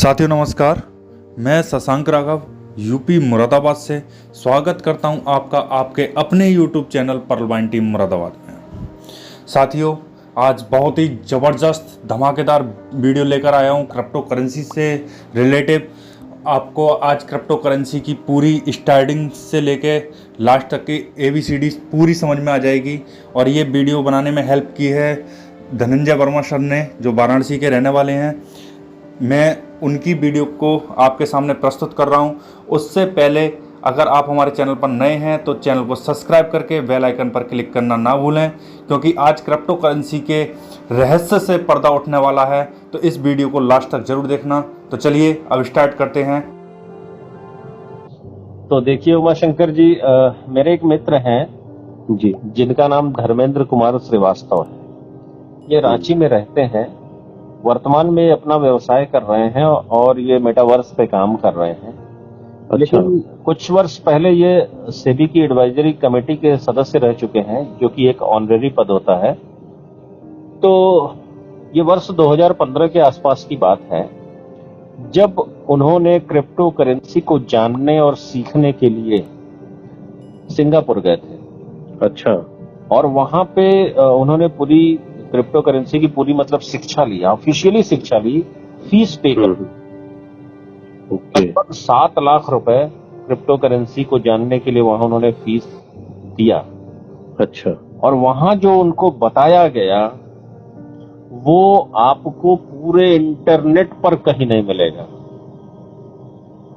साथियों नमस्कार, मैं शशांक राघव यूपी मुरादाबाद से स्वागत करता हूं आपका आपके अपने यूट्यूब चैनल पर्लवाइन टीम मुरादाबाद में। साथियों, आज बहुत ही ज़बरदस्त धमाकेदार वीडियो लेकर आया हूं क्रिप्टो करेंसी से रिलेटिव। आपको आज क्रिप्टो करेंसी की पूरी स्टार्टिंग से लेके लास्ट तक की ABCD पूरी समझ में आ जाएगी। और ये वीडियो बनाने में हेल्प की है धनंजय वर्मा सर ने, जो वाराणसी के रहने वाले हैं। मैं उनकी वीडियो को आपके सामने प्रस्तुत कर रहा हूं। उससे पहले अगर आप हमारे चैनल पर नए हैं तो चैनल को सब्सक्राइब करके बेल आइकन पर क्लिक करना ना भूलें, क्योंकि आज क्रिप्टो करेंसी के रहस्य से पर्दा उठने वाला है। तो इस वीडियो को लास्ट तक जरूर देखना। तो चलिए अब स्टार्ट करते हैं। तो देखिए उमाशंकर जी, मेरे एक मित्र हैं जी, जिनका नाम धर्मेंद्र कुमार श्रीवास्तव है। ये रांची में रहते हैं। वर्तमान में ये अपना व्यवसाय कर रहे हैं और ये मेटावर्स पे काम कर रहे हैं। लेकिन कुछ वर्ष पहले ये सेबी की एडवाइजरी कमेटी के सदस्य रह चुके हैं, जो कि एक ऑनरेरी पद होता है। तो ये वर्ष 2015 के आसपास की बात है, जब उन्होंने क्रिप्टो करेंसी को जानने और सीखने के लिए सिंगापुर गए थे। अच्छा। और वहां पे उन्होंने पूरी क्रिप्टो करेंसी की पूरी मतलब शिक्षा ली, ऑफिशियली शिक्षा ली, फीस पे कर दी। लगभग 7 लाख रुपए क्रिप्टो करेंसी को जानने के लिए वहां उन्होंने फीस दिया। अच्छा। और वहां जो उनको बताया गया वो आपको पूरे इंटरनेट पर कहीं नहीं मिलेगा।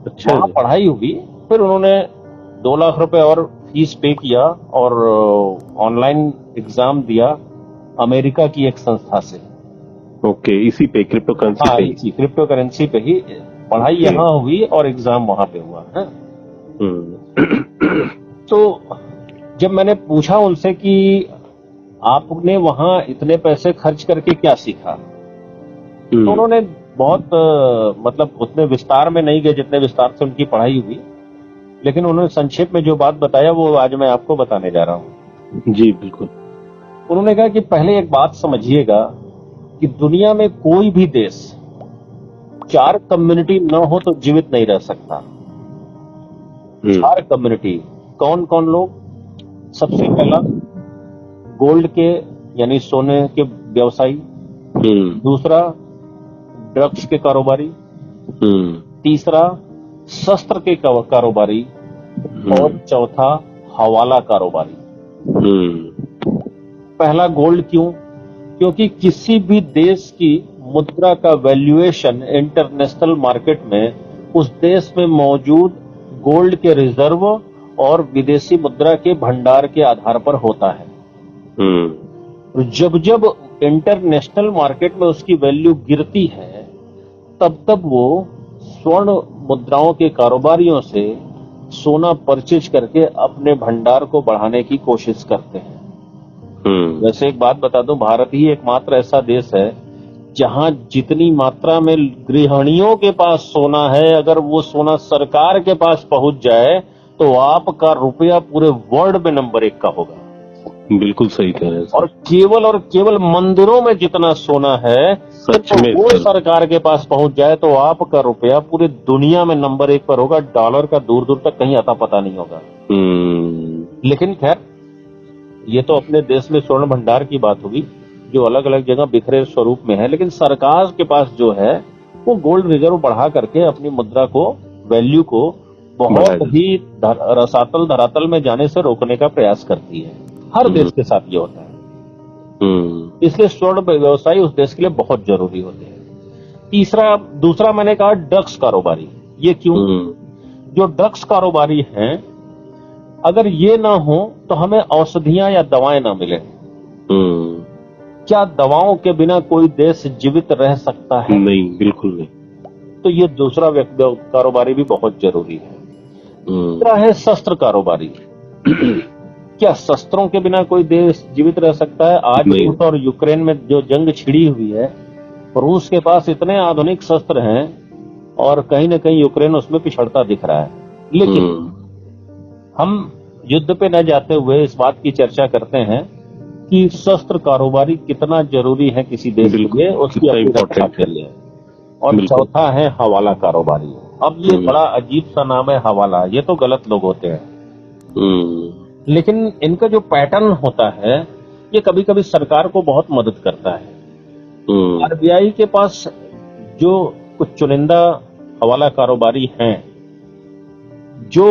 अच्छा। वहां पढ़ाई हुई, फिर उन्होंने 2 लाख रुपए और फीस पे किया और ऑनलाइन एग्जाम दिया अमेरिका की एक संस्था से। ओके, इसी पे क्रिप्टो करेंसी पे? इसी क्रिप्टो करेंसी पे ही पढ़ाई यहाँ हुई और एग्जाम वहां पे हुआ है। तो जब मैंने पूछा उनसे कि आपने वहां इतने पैसे खर्च करके क्या सीखा, तो उन्होंने बहुत मतलब उतने विस्तार में नहीं गए जितने विस्तार से उनकी पढ़ाई हुई, लेकिन उन्होंने संक्षेप में जो बात बताया वो आज मैं आपको बताने जा रहा हूँ। जी बिल्कुल। उन्होंने कहा कि पहले एक बात समझिएगा कि दुनिया में कोई भी देश 4 कम्युनिटी न हो तो जीवित नहीं रह सकता। 4 कम्युनिटी कौन कौन लोग? सबसे पहला गोल्ड के यानी सोने के व्यवसायी, दूसरा ड्रग्स के कारोबारी, तीसरा शस्त्र के कारोबारी, और चौथा हवाला कारोबारी। पहला गोल्ड क्यों? क्योंकि किसी भी देश की मुद्रा का वैल्यूएशन इंटरनेशनल मार्केट में उस देश में मौजूद गोल्ड के रिजर्व और विदेशी मुद्रा के भंडार के आधार पर होता है। जब जब इंटरनेशनल मार्केट में उसकी वैल्यू गिरती है, तब तब वो स्वर्ण मुद्राओं के कारोबारियों से सोना परचेज करके अपने भंडार को बढ़ाने की कोशिश करते हैं। वैसे एक बात बता दूं, भारत ही एकमात्र ऐसा देश है जहां जितनी मात्रा में गृहिणियों के पास सोना है, अगर वो सोना सरकार के पास पहुंच जाए तो आपका रुपया पूरे वर्ल्ड में नंबर 1 का होगा। बिल्कुल सही कह रहे हैं। और केवल मंदिरों में जितना सोना है, सच में वो सरकार के पास पहुंच जाए तो आपका रुपया पूरी दुनिया में नंबर 1 पर होगा। डॉलर का दूर दूर तक कहीं आता पता नहीं होगा। लेकिन खैर, ये तो अपने देश में स्वर्ण भंडार की बात होगी जो अलग अलग जगह बिखरे स्वरूप में है। लेकिन सरकार के पास जो है वो गोल्ड रिजर्व बढ़ा करके अपनी मुद्रा को, वैल्यू को बहुत ही रसातल धरातल में जाने से रोकने का प्रयास करती है। हर देश के साथ ये होता है। इसलिए स्वर्ण व्यवसायी उस देश के लिए बहुत जरूरी होते हैं। दूसरा मैंने कहा ड्रग्स कारोबारी। ये क्यों? जो ड्रग्स कारोबारी हैं, अगर ये ना हो तो हमें औषधियां या दवाएं ना मिले। क्या दवाओं के बिना कोई देश जीवित रह सकता है? नहीं, बिल्कुल नहीं। तो ये दूसरा कारोबारी भी बहुत जरूरी है। तीसरा है शस्त्र कारोबारी। क्या शस्त्रों के बिना कोई देश जीवित रह सकता है? आज रूस और यूक्रेन में जो जंग छिड़ी हुई है, रूस के पास इतने आधुनिक शस्त्र हैं और कहीं न कहीं यूक्रेन उसमें पिछड़ता दिख रहा है। लेकिन हम युद्ध पे न जाते हुए इस बात की चर्चा करते हैं कि शस्त्र कारोबारी कितना जरूरी है किसी देश के लिए, उसकी अपनी रक्षा के लिए। और बिल्कुल। चौथा है हवाला कारोबारी। अब ये बड़ा अजीब सा नाम है हवाला, ये तो गलत लोग होते हैं, लेकिन इनका जो पैटर्न होता है ये कभी कभी सरकार को बहुत मदद करता है। आरबीआई के पास जो कुछ चुनिंदा हवाला कारोबारी हैं जो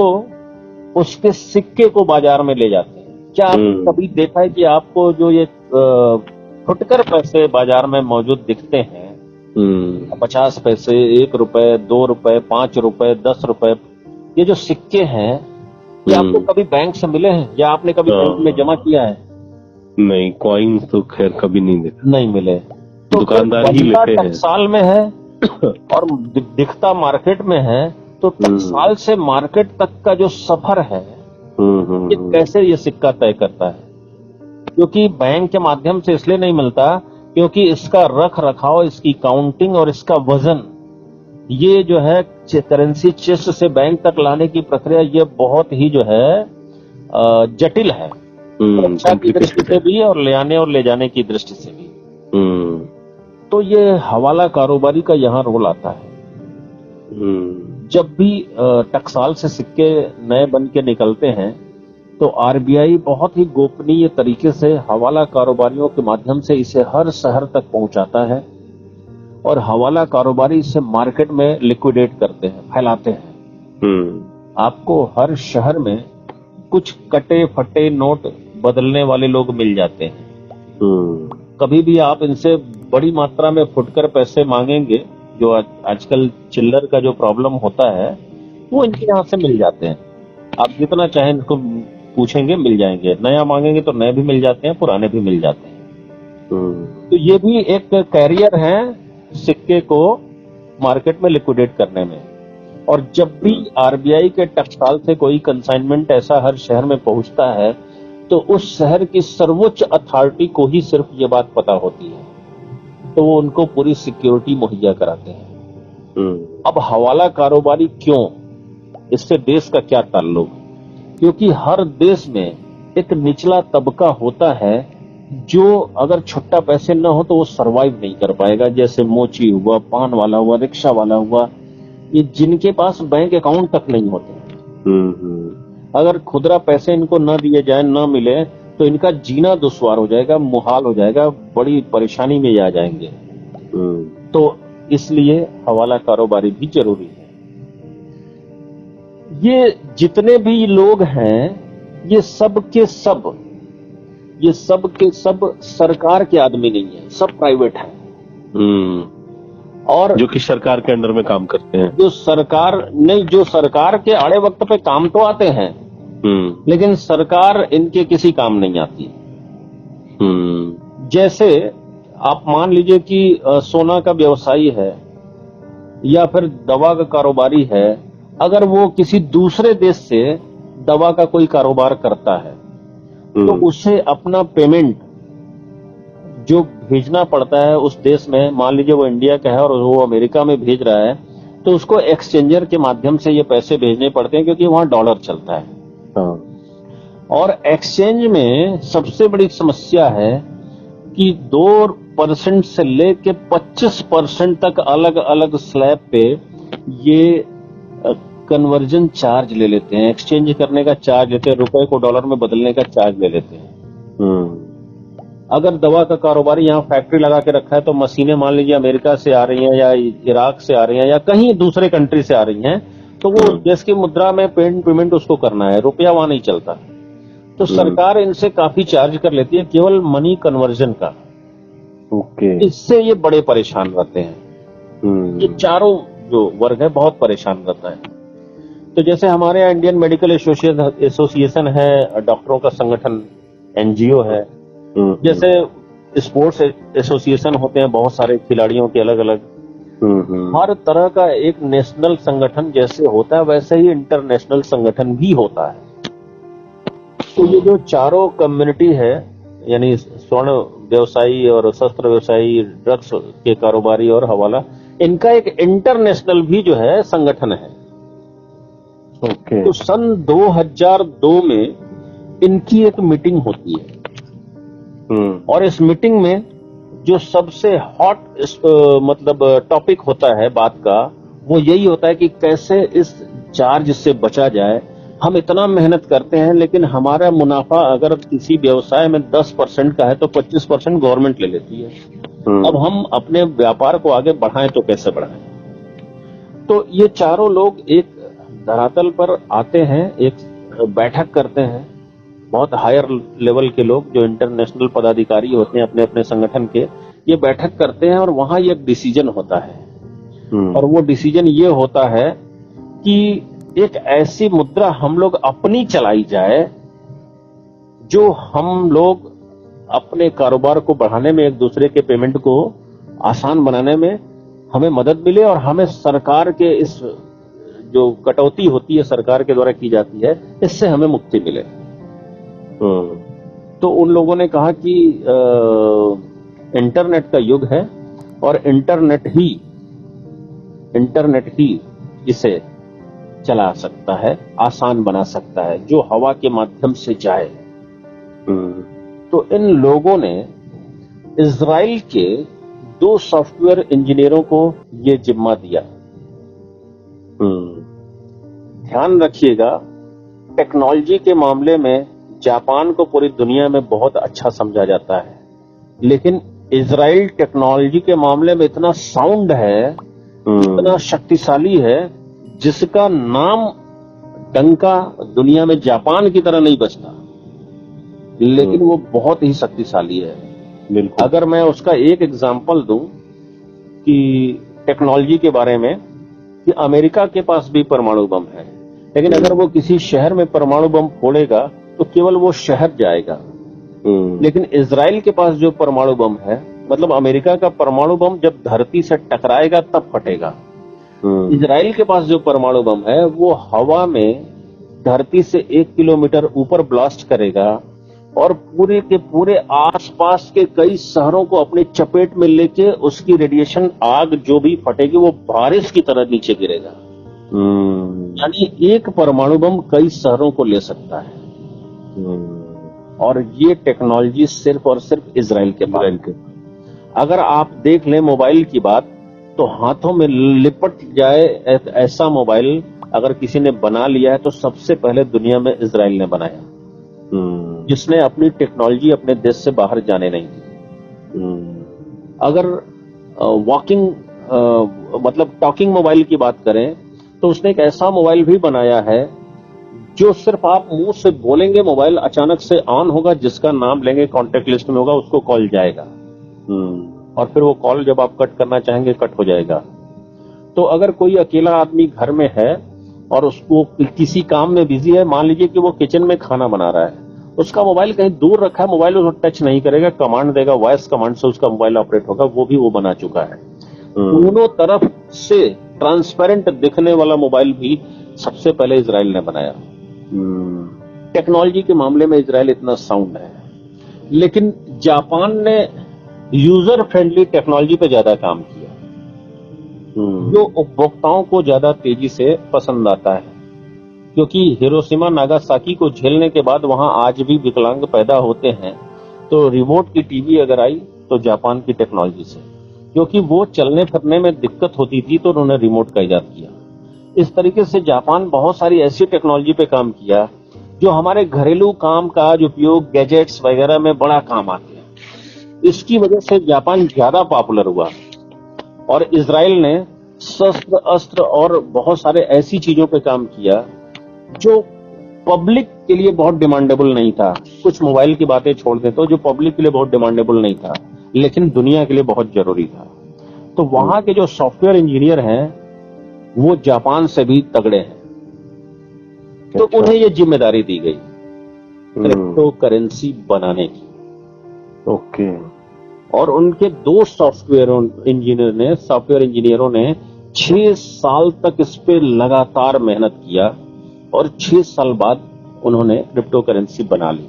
उसके सिक्के को बाजार में ले जाते हैं। क्या आपने कभी देखा है कि आपको जो ये फुटकर पैसे बाजार में मौजूद दिखते हैं, 50 पैसे, 1 रुपए, 2 रुपए, 5 रुपए, 10 रुपए, ये जो सिक्के हैं ये आपको कभी बैंक से मिले हैं या आपने कभी बैंक में जमा किया है? नहीं, कॉइन्स तो खैर कभी नहीं देखा, नहीं मिले। तो दुकानदार ही बनता लेते हैं। टकसाल में है और दिखता मार्केट में है, तो टकसाल से मार्केट तक का जो सफर है ये कैसे ये सिक्का तय करता है? क्योंकि बैंक के माध्यम से इसलिए नहीं मिलता क्योंकि इसका रख रखाव, इसकी काउंटिंग और इसका वजन, ये जो है करेंसी चेस्ट से बैंक तक लाने की प्रक्रिया ये बहुत ही जो है जटिल है, सुरक्षा की दृष्टि से भी और ले आने और ले जाने की दृष्टि से भी। तो ये हवाला कारोबारी का यहाँ रोल आता है। जब भी टकसाल से सिक्के नए बन के निकलते हैं तो आरबीआई बहुत ही गोपनीय तरीके से हवाला कारोबारियों के माध्यम से इसे हर शहर तक पहुंचाता है और हवाला कारोबारी इसे मार्केट में लिक्विडेट करते हैं, फैलाते हैं। आपको हर शहर में कुछ कटे फटे नोट बदलने वाले लोग मिल जाते हैं। कभी भी आप इनसे बड़ी मात्रा में फुटकर पैसे मांगेंगे, जो आजकल चिल्लर का जो प्रॉब्लम होता है वो इनके यहाँ से मिल जाते हैं। आप जितना चाहें इनको पूछेंगे मिल जाएंगे, नया मांगेंगे तो नए भी मिल जाते हैं, पुराने भी मिल जाते हैं। तो ये भी एक कैरियर है सिक्के को मार्केट में लिक्विडेट करने में। और जब भी आरबीआई के टकसाल से कोई कंसाइनमेंट ऐसा हर शहर में पहुंचता है तो उस शहर की सर्वोच्च अथॉरिटी को ही सिर्फ ये बात पता होती है, तो वो उनको पूरी सिक्योरिटी मुहैया कराते हैं। अब हवाला कारोबारी क्यों, इससे देश का क्या ताल्लुक? क्योंकि हर देश में एक निचला तबका होता है जो अगर छुट्टा पैसे न हो तो वो सरवाइव नहीं कर पाएगा। जैसे मोची हुआ, पान वाला हुआ, रिक्शा वाला हुआ, ये जिनके पास बैंक अकाउंट तक नहीं होते। अगर खुदरा पैसे इनको न दिए जाए, न मिले, तो इनका जीना दुश्वार हो जाएगा, मुहाल हो जाएगा, बड़ी परेशानी में आ जाएंगे। तो इसलिए हवाला कारोबारी भी जरूरी है। ये जितने भी लोग हैं ये सब के सब सरकार के आदमी नहीं है, सब प्राइवेट है। और जो कि सरकार के अंडर में काम करते हैं, जो सरकार के आड़े वक्त पे काम तो आते हैं लेकिन सरकार इनके किसी काम नहीं आती। जैसे आप मान लीजिए कि सोना का व्यवसायी है या फिर दवा का कारोबारी है, अगर वो किसी दूसरे देश से दवा का कोई कारोबार करता है तो उसे अपना पेमेंट जो भेजना पड़ता है उस देश में, मान लीजिए वो इंडिया का है और वो अमेरिका में भेज रहा है, तो उसको एक्सचेंजर के माध्यम से ये पैसे भेजने पड़ते हैं क्योंकि वहां डॉलर चलता है। और एक्सचेंज में सबसे बड़ी समस्या है कि 2% से लेके 25% तक अलग अलग स्लैब पे ये कन्वर्जन चार्ज ले लेते हैं, एक्सचेंज करने का चार्ज लेते हैं, रुपए को डॉलर में बदलने का चार्ज ले लेते हैं। अगर दवा का कारोबारी यहाँ फैक्ट्री लगा के रखा है तो मशीनें मान लीजिए अमेरिका से आ रही हैं या इराक से आ रही हैं या कहीं दूसरे कंट्री से आ रही हैं, तो वो देश की मुद्रा में पेमेंट उसको करना है, रुपया वहां नहीं चलता। तो सरकार इनसे काफी चार्ज कर लेती है केवल मनी कन्वर्जन का। इससे ये बड़े परेशान रहते हैं। ये चारों जो वर्ग है बहुत परेशान रहता है। तो जैसे हमारे यहाँ इंडियन मेडिकल एसोसिएशन है, डॉक्टरों का संगठन, एनजीओ है, जैसे स्पोर्ट्स एसोसिएशन होते हैं बहुत सारे खिलाड़ियों के अलग अलग, हर तरह का एक नेशनल संगठन जैसे होता है वैसे ही इंटरनेशनल संगठन भी होता है। तो ये जो चारों कम्युनिटी है, यानी स्वर्ण व्यवसायी और शस्त्र व्यवसायी, ड्रग्स के कारोबारी और हवाला, इनका एक इंटरनेशनल भी जो है संगठन है। तो सन 2002 में इनकी एक मीटिंग होती है और इस मीटिंग में जो सबसे हॉट मतलब टॉपिक होता है बात का, वो यही होता है कि कैसे इस चार्ज से बचा जाए। हम इतना मेहनत करते हैं, लेकिन हमारा मुनाफा अगर किसी व्यवसाय में 10% का है तो 25% गवर्नमेंट ले लेती है। अब हम अपने व्यापार को आगे बढ़ाएं तो कैसे बढ़ाएं? तो ये चारों लोग एक धरातल पर आते हैं, एक बैठक करते हैं। बहुत हायर लेवल के लोग जो इंटरनेशनल पदाधिकारी होते हैं अपने अपने संगठन के, ये बैठक करते हैं और वहां ये एक डिसीजन होता है। और वो डिसीजन ये होता है कि एक ऐसी मुद्रा हम लोग अपनी चलाई जाए जो हम लोग अपने कारोबार को बढ़ाने में, एक दूसरे के पेमेंट को आसान बनाने में हमें मदद मिले, और हमें सरकार के इस जो कटौती होती है सरकार के द्वारा की जाती है, इससे हमें मुक्ति मिले। तो उन लोगों ने कहा कि इंटरनेट का युग है और इंटरनेट ही इसे चला सकता है, आसान बना सकता है, जो हवा के माध्यम से जाए। तो इन लोगों ने इजराइल के 2 सॉफ्टवेयर इंजीनियरों को ये जिम्मा दिया। ध्यान रखिएगा, टेक्नोलॉजी के मामले में जापान को पूरी दुनिया में बहुत अच्छा समझा जाता है, लेकिन इजराइल टेक्नोलॉजी के मामले में इतना साउंड है, इतना शक्तिशाली है, जिसका नाम डंका दुनिया में जापान की तरह नहीं बजता, लेकिन वो बहुत ही शक्तिशाली है। बिल्कुल। अगर मैं उसका एक एग्जांपल दूं कि टेक्नोलॉजी के बारे में, कि अमेरिका के पास भी परमाणु बम है, लेकिन अगर वो किसी शहर में परमाणु बम फोड़ेगा तो केवल वो शहर जाएगा। लेकिन इजराइल के पास जो परमाणु बम है, मतलब अमेरिका का परमाणु बम जब धरती से टकराएगा तब फटेगा। इजराइल के पास जो परमाणु बम है वो हवा में धरती से 1 किलोमीटर ऊपर ब्लास्ट करेगा और पूरे के पूरे आसपास के कई शहरों को अपने चपेट में लेके उसकी रेडिएशन आग जो भी फटेगी वो बारिश की तरह नीचे गिरेगा। यानी एक परमाणु बम कई शहरों को ले सकता है। और ये टेक्नोलॉजी सिर्फ और सिर्फ इजराइल के पास। अगर आप देख लें मोबाइल की बात, तो हाथों में लिपट जाए ऐसा मोबाइल अगर किसी ने बना लिया है तो सबसे पहले दुनिया में इजराइल ने बनाया, जिसने अपनी टेक्नोलॉजी अपने देश से बाहर जाने नहीं दी। अगर वॉकिंग मतलब टॉकिंग मोबाइल की बात करें तो उसने एक ऐसा मोबाइल भी बनाया है जो सिर्फ आप मुंह से बोलेंगे मोबाइल अचानक से ऑन होगा, जिसका नाम लेंगे कॉन्टेक्ट लिस्ट में होगा, उसको कॉल जाएगा और फिर वो कॉल जब आप कट करना चाहेंगे कट हो जाएगा। तो अगर कोई अकेला आदमी घर में है और उसको किसी काम में बिजी है, मान लीजिए कि वो किचन में खाना बना रहा है, उसका मोबाइल कहीं दूर रखा है, मोबाइल उसको टच नहीं करेगा, कमांड देगा, वॉइस कमांड से उसका मोबाइल ऑपरेट होगा, वो भी वो बना चुका है। दोनों तरफ से ट्रांसपेरेंट दिखने वाला मोबाइल भी सबसे पहले इजराइल ने बनाया। टेक्नोलॉजी के मामले में इजराइल इतना साउंड है, लेकिन जापान ने यूजर फ्रेंडली टेक्नोलॉजी पे ज्यादा काम किया, जो उपभोक्ताओं को ज्यादा तेजी से पसंद आता है। क्योंकि हिरोशिमा नागासाकी को झेलने के बाद वहां आज भी विकलांग पैदा होते हैं, तो रिमोट की टीवी अगर आई तो जापान की टेक्नोलॉजी से, क्योंकि वो चलने फिरने में दिक्कत होती थी तो उन्होंने रिमोट का इजाद किया। इस तरीके से जापान बहुत सारी ऐसी टेक्नोलॉजी पे काम किया जो हमारे घरेलू काम काज उपयोग गैजेट्स वगैरह में बड़ा काम आते हैं। इसकी वजह से जापान ज्यादा पॉपुलर हुआ और इजराइल ने शस्त्र अस्त्र और बहुत सारे ऐसी चीजों पे काम किया जो पब्लिक के लिए बहुत डिमांडेबल नहीं था। कुछ मोबाइल की बातें छोड़ दें तो जो पब्लिक के लिए बहुत डिमांडेबल नहीं था, लेकिन दुनिया के लिए बहुत जरूरी था। तो वहां के जो सॉफ्टवेयर इंजीनियर हैं वो जापान से भी तगड़े हैं, तो उन्हें ये जिम्मेदारी दी गई क्रिप्टो करेंसी बनाने की। ओके। और उनके 2 सॉफ्टवेयर इंजीनियरों ने 6 साल तक इस पे लगातार मेहनत किया और 6 साल बाद उन्होंने क्रिप्टो करेंसी बना ली।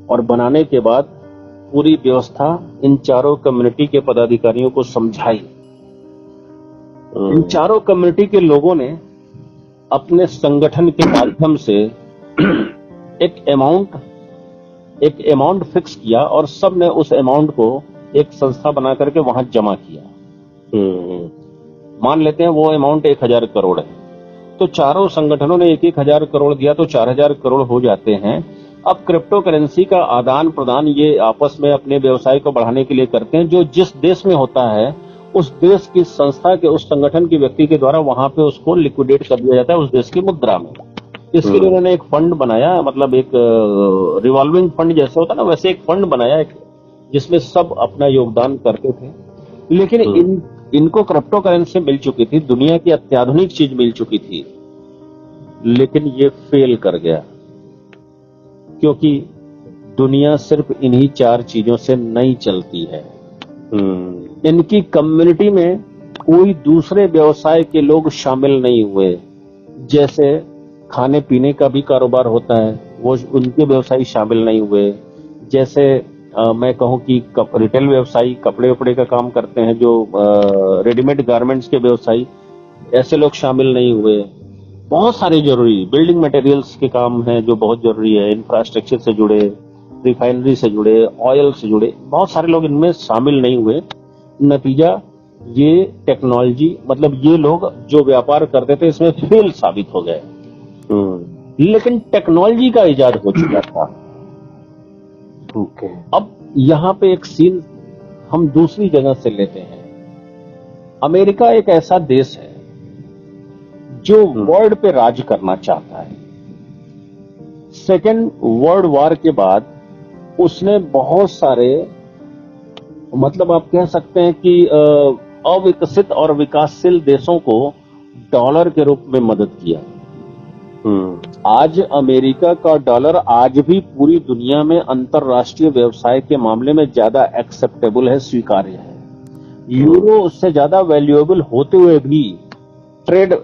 और बनाने के बाद पूरी व्यवस्था इन चारों कम्युनिटी के पदाधिकारियों को समझाई। इन चारों कम्युनिटी के लोगों ने अपने संगठन के माध्यम से एक अमाउंट एक अमाउंट फिक्स किया और सब ने उस अमाउंट को एक संस्था बना करके वहां जमा किया। मान लेते हैं वो अमाउंट 1000 करोड़ है, तो चारों संगठनों ने 1,000 करोड़ दिया तो 4,000 करोड़ हो जाते हैं। अब क्रिप्टो करेंसी का आदान प्रदान ये आपस में अपने व्यवसाय को बढ़ाने के लिए करते हैं। जो जिस देश में होता है उस देश की संस्था के, उस संगठन के व्यक्ति के द्वारा वहां पे उसको लिक्विडेट कर दिया जाता है उस देश की मुद्रा में। इसके लिए उन्होंने एक फंड बनाया, मतलब एक रिवॉल्विंग फंड जैसे होता है ना, वैसे एक फंड बनाया जिसमें सब अपना योगदान करते थे। लेकिन इनको क्रिप्टो करेंसी मिल चुकी थी, दुनिया की अत्याधुनिक चीज मिल चुकी थी, लेकिन ये फेल कर गया क्योंकि दुनिया सिर्फ इन्हीं 4 चीजों से नहीं चलती है। इनकी कम्युनिटी में कोई दूसरे व्यवसाय के लोग शामिल नहीं हुए। जैसे खाने पीने का भी कारोबार होता है, वो उनके व्यवसायी शामिल नहीं हुए। जैसे मैं कहूं कि रिटेल व्यवसायी कपड़े वपड़े का काम करते हैं, जो रेडीमेड गारमेंट्स के व्यवसायी, ऐसे लोग शामिल नहीं हुए। बहुत सारे जरूरी बिल्डिंग मटेरियल्स के काम हैं जो बहुत जरूरी है, इंफ्रास्ट्रक्चर से जुड़े, रिफाइनरी से जुड़े, ऑयल से जुड़े, बहुत सारे लोग इनमें शामिल नहीं हुए। नतीजा ये टेक्नोलॉजी, मतलब ये लोग जो व्यापार करते थे इसमें फेल साबित हो गए। लेकिन टेक्नोलॉजी का इजाद हो चुका था। अब यहां पे एक सीन हम दूसरी जगह से लेते हैं। अमेरिका एक ऐसा देश है जो वर्ल्ड पे राज करना चाहता है। सेकेंड वर्ल्ड वॉर के बाद उसने बहुत सारे, मतलब आप कह सकते हैं कि अविकसित और विकासशील देशों को डॉलर के रूप में मदद किया। आज अमेरिका का डॉलर आज भी पूरी दुनिया में अंतरराष्ट्रीय व्यवसाय के मामले में ज्यादा एक्सेप्टेबल है, स्वीकार्य है। यूरो उससे ज्यादा वैल्यूएबल होते हुए भी ट्रेड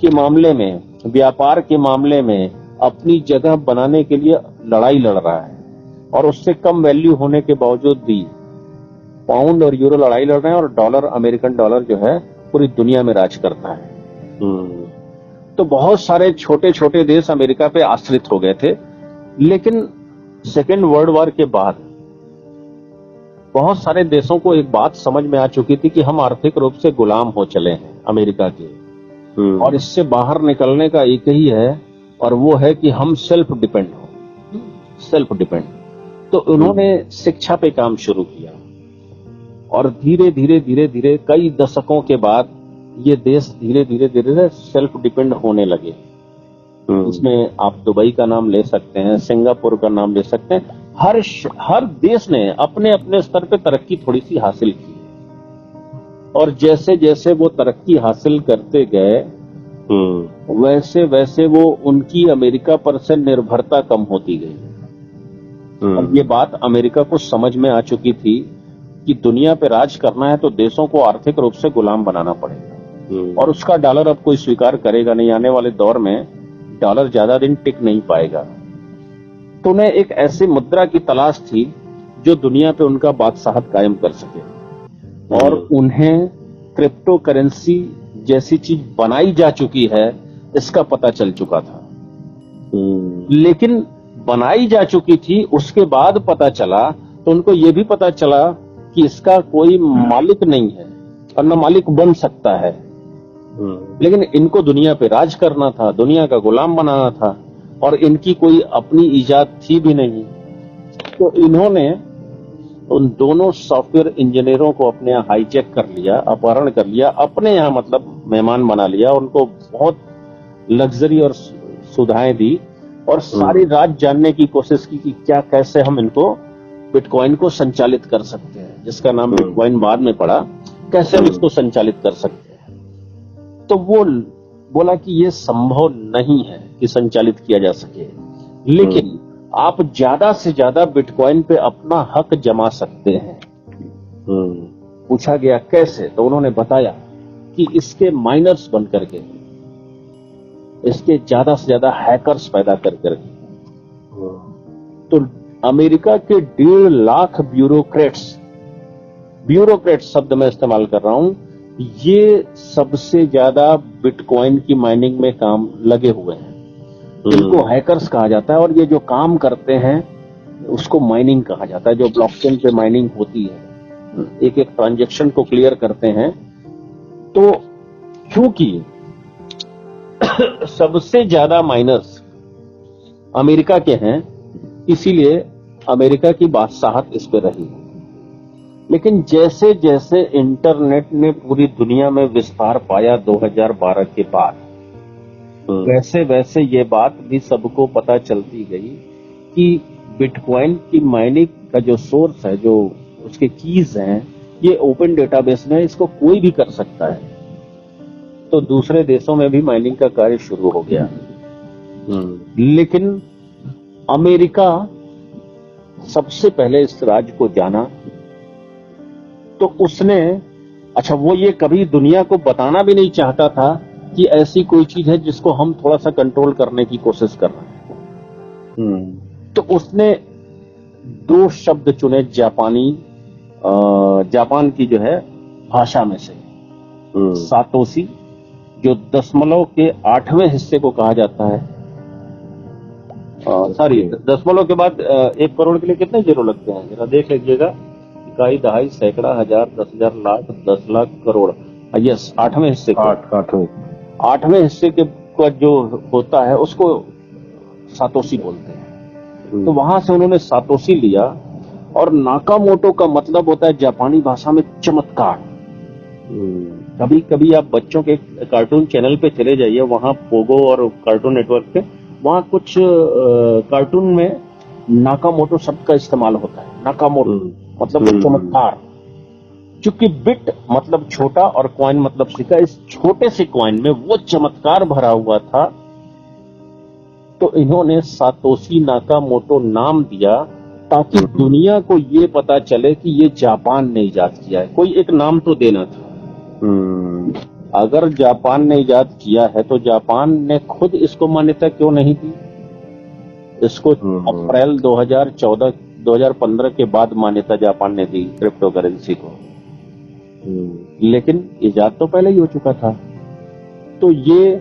के मामले में, व्यापार के मामले में अपनी जगह बनाने के लिए लड़ाई लड़ रहा है। और उससे कम वैल्यू होने के बावजूद भी पाउंड और यूरो लड़ाई लड़ रहे हैं और डॉलर, अमेरिकन डॉलर जो है पूरी दुनिया में राज करता है। तो बहुत सारे छोटे छोटे देश अमेरिका पे आश्रित हो गए थे। लेकिन सेकेंड वर्ल्ड वॉर के बाद बहुत सारे देशों को एक बात समझ में आ चुकी थी कि हम आर्थिक रूप से गुलाम हो चले हैं अमेरिका के, और इससे बाहर निकलने का एक ही है, और वो है कि हम सेल्फ डिपेंड हो, सेल्फ डिपेंड। तो उन्होंने शिक्षा पे काम शुरू किया और धीरे धीरे धीरे धीरे कई दशकों के बाद ये देश धीरे धीरे धीरे सेल्फ डिपेंड होने लगे। इसमें आप दुबई का नाम ले सकते हैं, सिंगापुर का नाम ले सकते हैं। हर देश ने अपने अपने स्तर पे तरक्की थोड़ी सी हासिल की, और जैसे जैसे वो तरक्की हासिल करते गए वैसे वैसे वो उनकी अमेरिका पर से निर्भरता कम होती गई। अब ये बात अमेरिका को समझ में आ चुकी थी कि दुनिया पे राज करना है तो देशों को आर्थिक रूप से गुलाम बनाना पड़ेगा, और उसका डॉलर अब कोई स्वीकार करेगा नहीं। आने वाले दौर में डॉलर ज्यादा दिन टिक नहीं पाएगा। तो उन्हें एक ऐसी मुद्रा की तलाश थी जो दुनिया पे उनका बादशाहत कायम कर सके, और उन्हें क्रिप्टो करेंसी जैसी चीज बनाई जा चुकी है इसका पता चल चुका था। लेकिन बनाई जा चुकी थी, उसके बाद पता चला, तो उनको यह भी पता चला कि इसका कोई मालिक नहीं है और न मालिक बन सकता है। लेकिन इनको दुनिया पे राज करना था, दुनिया का गुलाम बनाना था, और इनकी कोई अपनी इजाद थी भी नहीं। तो इन्होंने उन दोनों सॉफ्टवेयर इंजीनियरों को अपने यहाँ हाईजैक कर लिया, अपहरण कर लिया, अपने यहाँ मतलब मेहमान बना लिया, उनको बहुत लग्जरी और सुविधाएं दी, और सारी रात जानने की कोशिश की कि क्या, कैसे हम इनको बिटकॉइन को संचालित कर सकते हैं, जिसका नाम बिटकॉइन बाद में पड़ा, कैसे हम इसको संचालित कर सकते हैं। तो वो बोला कि ये संभव नहीं है कि संचालित किया जा सके, लेकिन आप ज्यादा से ज्यादा बिटकॉइन पे अपना हक जमा सकते हैं। पूछा गया कैसे, तो उन्होंने बताया कि इसके माइनर्स बन करके, इसके ज्यादा से ज्यादा हैकर्स पैदा कर करके। तो अमेरिका के 1.5 लाख ब्यूरोक्रेट्स शब्द मैं इस्तेमाल कर रहा हूं, ये सबसे ज्यादा बिटकॉइन की माइनिंग में काम लगे हुए हैं। इनको हैकर्स कहा जाता है, और ये जो काम करते हैं उसको माइनिंग कहा जाता है, जो ब्लॉकचेन पे माइनिंग होती है, एक एक ट्रांजैक्शन को क्लियर करते हैं। तो क्योंकि सबसे ज्यादा माइनर्स अमेरिका के हैं, इसीलिए अमेरिका की बादशाहत इस पे रही। लेकिन जैसे जैसे इंटरनेट ने पूरी दुनिया में विस्तार पाया 2012 के बाद, वैसे वैसे ये बात भी सबको पता चलती गई कि बिटकॉइन की माइनिंग का जो सोर्स है, जो उसके कीज हैं, ये ओपन डेटाबेस में, इसको कोई भी कर सकता है। तो दूसरे देशों में भी माइनिंग का कार्य शुरू हो गया। लेकिन अमेरिका सबसे पहले इस राज को जाना, तो उसने, अच्छा, वो ये कभी दुनिया को बताना भी नहीं चाहता था कि ऐसी कोई चीज है जिसको हम थोड़ा सा कंट्रोल करने की कोशिश कर रहे हैं। तो उसने 2 शब्द चुने जापान की जो है भाषा में से, सातोशी, जो दशमलव के 8वें हिस्से को कहा जाता है। सॉरी, दशमलव के बाद 1 करोड़ के लिए कितने जीरो लगते हैं, जरा देख लीजिएगा। इकाई, दहाई, सैकड़ा, हजार, 10,000, लाख, 10 लाख, करोड़। यस, 8वें हिस्से को, 8वें हिस्से के का जो होता है उसको सातोशी बोलते हैं। तो वहां से उन्होंने सातोशी लिया, और नाकामोटो का मतलब होता है जापानी भाषा में चमत्कार। कभी कभी आप बच्चों के कार्टून चैनल पे चले जाइए, वहां पोगो और कार्टून नेटवर्क पे, वहां कुछ कार्टून में नाकामोटो शब्द का इस्तेमाल होता है। नाकामोटो मतलब चमत्कार। चूंकि बिट मतलब छोटा और कॉइन मतलब सिक्का, इस छोटे से कॉइन में वो चमत्कार भरा हुआ था, तो इन्होंने सातोशी नाकामोटो नाम दिया, ताकि दुनिया को ये पता चले कि ये जापान ने इजाद किया है। कोई एक नाम तो देना था। अगर जापान ने इजाद किया है तो जापान ने खुद इसको मान्यता क्यों नहीं दी? इसको अप्रैल 2015 के बाद मान्यता जापान ने दी क्रिप्टो करेंसी को। लेकिन इजाद तो पहले ही हो चुका था। तो ये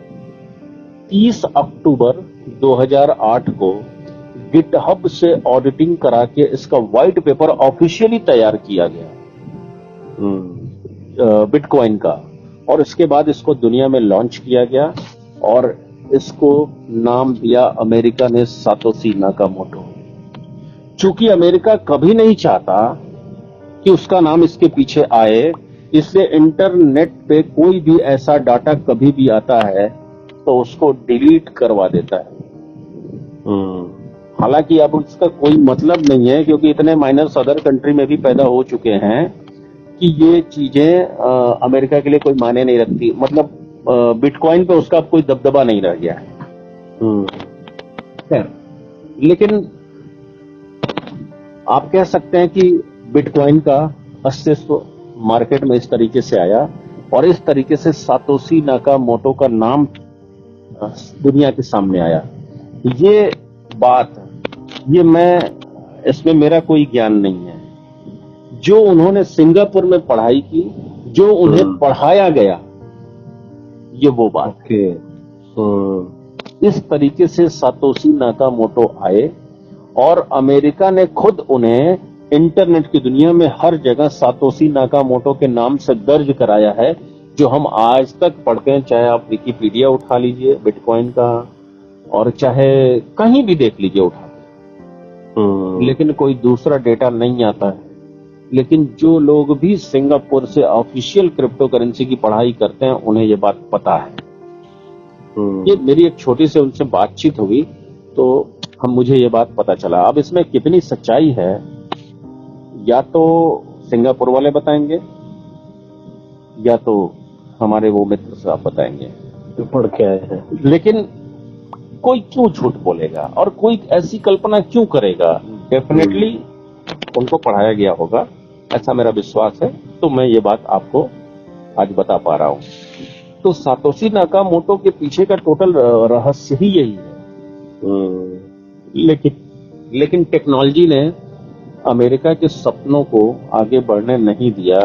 30 अक्टूबर 2008 को गिटहब से ऑडिटिंग करा के इसका व्हाइट पेपर ऑफिशियली तैयार किया गया बिटकॉइन का, और इसके बाद इसको दुनिया में लॉन्च किया गया, और इसको नाम दिया अमेरिका ने सातोशी नाकामोटो। चूंकि अमेरिका कभी नहीं चाहता कि उसका नाम इसके पीछे आए, इसलिए इंटरनेट पे कोई भी ऐसा डाटा कभी भी आता है तो उसको डिलीट करवा देता है। हालांकि अब उसका कोई मतलब नहीं है, क्योंकि इतने माइनर्स अदर कंट्री में भी पैदा हो चुके हैं कि ये चीजें अमेरिका के लिए कोई मायने नहीं रखती। मतलब बिटकॉइन पे उसका कोई दबदबा नहीं रह गया है। खैर, लेकिन आप कह सकते हैं कि बिटकॉइन का अस्तित्व मार्केट में इस तरीके से आया, और इस तरीके से सातोशी नाकामोटो का नाम दुनिया के सामने आया। ये बात, ये मैं, इसमें मेरा कोई ज्ञान नहीं है। जो उन्होंने सिंगापुर में पढ़ाई की, जो उन्हें पढ़ाया गया, ये वो बात है। इस तरीके से सातोशी नाकामोटो आए, और अमेरिका ने खुद उन्हें इंटरनेट की दुनिया में हर जगह सातोशी नाकामोटो के नाम से दर्ज कराया है, जो हम आज तक पढ़ते हैं। चाहे आप विकिपीडिया उठा लीजिए बिटकॉइन का, और चाहे कहीं भी देख लीजिए उठा के, लेकिन कोई दूसरा डेटा नहीं आता है। लेकिन जो लोग भी सिंगापुर से ऑफिशियल क्रिप्टो करेंसी की पढ़ाई करते हैं, उन्हें ये बात पता है। ये मेरी एक छोटी से उनसे बातचीत हुई, तो मुझे ये बात पता चला। अब इसमें कितनी सच्चाई है, या तो सिंगापुर वाले बताएंगे, या तो हमारे वो मित्र साहब बताएंगे जो पढ़ के आए हैं। लेकिन कोई क्यों झूठ बोलेगा, और कोई ऐसी कल्पना क्यों करेगा? डेफिनेटली उनको पढ़ाया गया होगा, ऐसा मेरा विश्वास है। तो मैं ये बात आपको आज बता पा रहा हूं। तो सातोशी नाकामोटो के पीछे का टोटल रहस्य ही यही है। लेकिन टेक्नोलॉजी ने अमेरिका के सपनों को आगे बढ़ने नहीं दिया,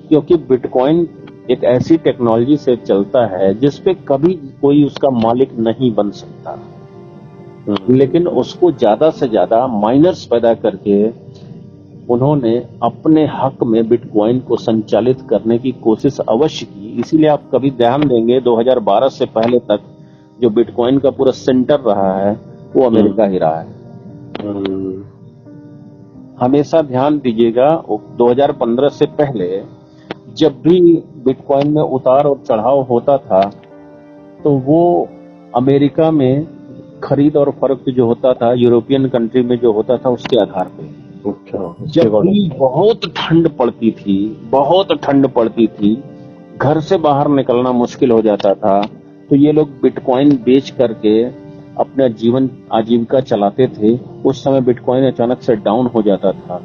क्योंकि बिटकॉइन एक ऐसी टेक्नोलॉजी से चलता है जिसपे कभी कोई उसका मालिक नहीं बन सकता। लेकिन उसको ज्यादा से ज्यादा माइनर्स पैदा करके उन्होंने अपने हक में बिटकॉइन को संचालित करने की कोशिश अवश्य की। इसीलिए आप कभी ध्यान देंगे 2012 से पहले तक जो बिटकॉइन का पूरा सेंटर रहा है वो अमेरिका ही रहा है। हमेशा ध्यान दीजिएगा 2015 से पहले जब भी बिटकॉइन में उतार और चढ़ाव होता था तो वो अमेरिका में खरीद और फरोख्त जो होता था यूरोपियन कंट्री में जो होता था उसके आधार पे। जब भी बहुत ठंड पड़ती थी, घर से बाहर निकलना मुश्किल हो जाता था, तो ये लोग बिटकॉइन बेच करके अपना जीवन आजीविका चलाते थे। उस समय बिटकॉइन अचानक से डाउन हो जाता था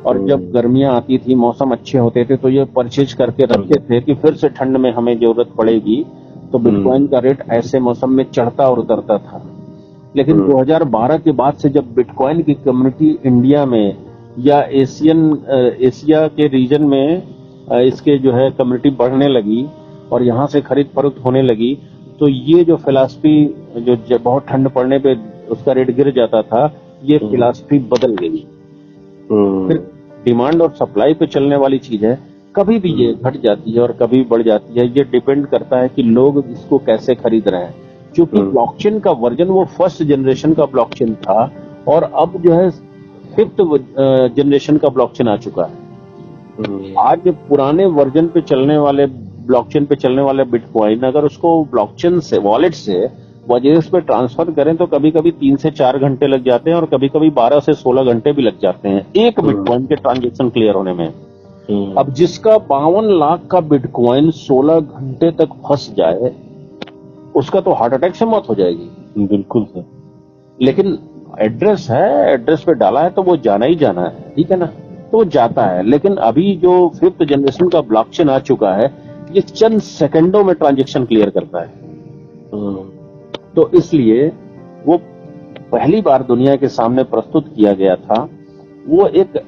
और जब गर्मियां आती थी, मौसम अच्छे होते थे, तो ये परचेज करके रखते थे कि फिर से ठंड में हमें जरूरत पड़ेगी, तो बिटकॉइन का रेट ऐसे मौसम में चढ़ता और उतरता था। लेकिन 2012 के बाद से जब बिटकॉइन की कम्युनिटी इंडिया में या एशिया के रीजन में इसके जो है कम्युनिटी बढ़ने लगी और यहाँ से खरीद फरोख्त होने लगी, तो ये जो फिलॉसफी जो बहुत ठंड पड़ने पे उसका रेट गिर जाता था, ये फिलॉसफी बदल गई। फिर डिमांड और सप्लाई पे चलने वाली चीज है, कभी भी ये घट जाती है और कभी बढ़ जाती है। ये डिपेंड करता है कि लोग इसको कैसे खरीद रहे हैं। क्योंकि ब्लॉकचेन का वर्जन वो फर्स्ट जनरेशन का ब्लॉकचेन था और अब जो है 5th जनरेशन का ब्लॉकचेन आ चुका है। आज पुराने वर्जन पे चलने वाले ब्लॉकचेन पे चलने वाले बिटकॉइन अगर उसको ब्लॉकचेन से वॉलेट से वजेस पे ट्रांसफर करें तो कभी कभी 3 से 4 घंटे लग जाते हैं और कभी कभी 12 से 16 घंटे भी लग जाते हैं एक बिटकॉइन के ट्रांजेक्शन क्लियर होने में। अब जिसका 52 लाख का बिटकॉइन 16 घंटे तक फंस जाए उसका तो हार्ट अटैक से मौत हो जाएगी। बिल्कुल सर। लेकिन एड्रेस है, एड्रेस पे डाला है तो वो जाना ही जाना है, ठीक है ना, तो वो जाता है। लेकिन अभी जो 5th जनरेशन का ब्लॉकचेन आ चुका है, ये चंद सेकंडों में ट्रांजैक्शन क्लियर करता है। तो इसलिए वो पहली बार दुनिया के सामने प्रस्तुत किया गया था। वो एक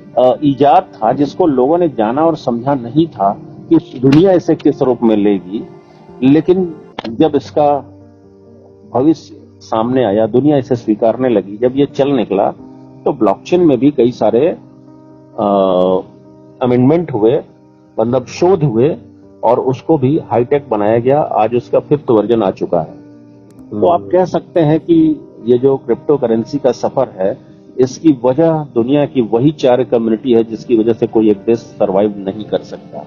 इजाद था जिसको लोगों ने जाना और समझा नहीं था कि दुनिया इसे किस रूप में लेगी। लेकिन जब इसका भविष्य सामने आया, दुनिया इसे स्वीकारने लगी, जब ये चल निकला, तो ब्लॉकचेन में भी कई सारे अमेंडमेंट हुए, मतलब शोध हुए और उसको भी हाईटेक बनाया गया। आज उसका 5th वर्जन आ चुका है। तो आप कह सकते हैं कि ये जो क्रिप्टो करेंसी का सफर है, इसकी वजह दुनिया की वही 4 कम्युनिटी है जिसकी वजह से कोई एक देश सरवाइव नहीं कर सकता।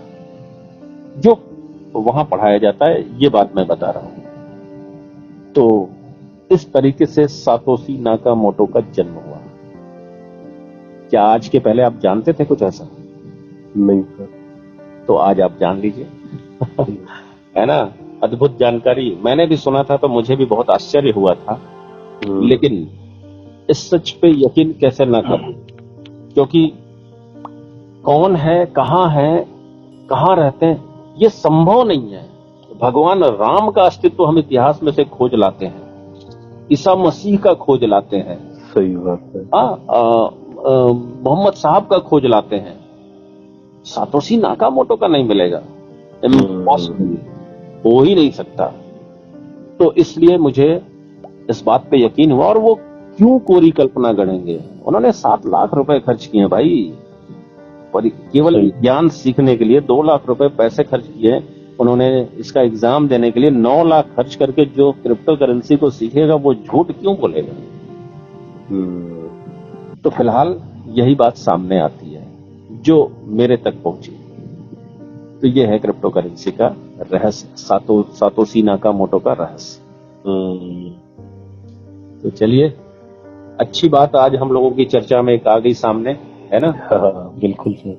जो वहां पढ़ाया जाता है, ये बात मैं बता रहा हूं। तो इस तरीके से सातोशी नाकामोटो का जन्म हुआ। क्या आज के पहले आप जानते थे कुछ ऐसा? नहीं सर। तो आज आप जान लीजिए। है ना, अद्भुत जानकारी। मैंने भी सुना था तो मुझे भी बहुत आश्चर्य हुआ था, लेकिन इस सच पे यकीन कैसे ना करूं, क्योंकि कौन है, कहां रहते हैं, ये संभव नहीं है। भगवान राम का अस्तित्व हम इतिहास में से खोज लाते हैं, ईसा मसीह का खोज लाते हैं, सही बात है, मोहम्मद साहब का खोज लाते हैं, सातोशी नाकामोटो का नहीं मिलेगा। इम्पॉसिबल, हो ही नहीं सकता। तो इसलिए मुझे इस बात पे यकीन हुआ। और वो क्यों कोरी कल्पना गढ़ेंगे? उन्होंने 7 लाख रुपए खर्च किए भाई, केवल ज्ञान सीखने के लिए 2 लाख रुपए पैसे खर्च किए। उन्होंने इसका एग्जाम देने के लिए 9 लाख खर्च करके जो क्रिप्टो करेंसी को सीखेगा वो झूठ क्यों बोलेगा? तो फिलहाल यही बात सामने आती है जो मेरे तक पहुंची। तो ये है क्रिप्टो करेंसी का रहस्य, सातोशी नाकामोटो का रहस्य। तो चलिए, अच्छी बात आज हम लोगों की चर्चा में एक आ गई सामने, है ना? बिल्कुल सर।